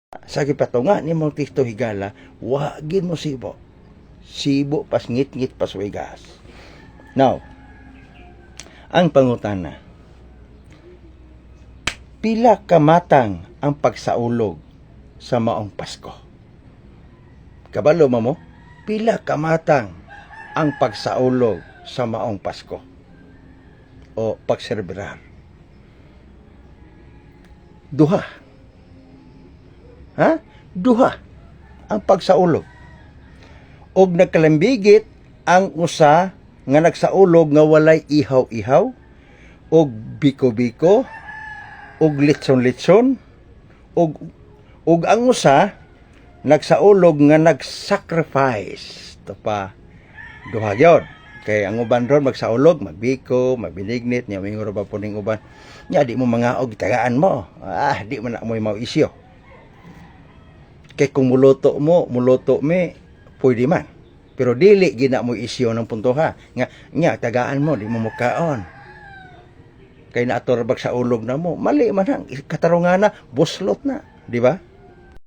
sa gipatunga ni mong Tito Higala, wagin mo sibo. Sibo pas ngit-ngit pas wigas. Now, ang pangutana, pila kamatang ang pagsaulog sa maong Pasko? Kabalo mo? Pila kamatang ang pagsaulog sa maong Pasko o pagserbirar? Duha. Ha? Duha ang pagsaulog. Og nagkalambigit ang usa nga nagsaulog nga walay ihaw-ihaw og biko-biko og litson-litson og ang usa nagsaulog nga nag-sacrifice. Ito pa, duha gyud. Kay ang uban ron magsaulog, magbiko, magbinignit, niya minguro pa po ning uban. Nya di mo mga og tagaan mo. Di man na mo mau isyo. Kay kung muluto me, pwede man. Pero dili gina mo isyo ng punto ha. Nya tagaan mo, di mo mukaon. Kay naator bag sa ulog na mo, mali man ang katarungan na, buslot na, di ba?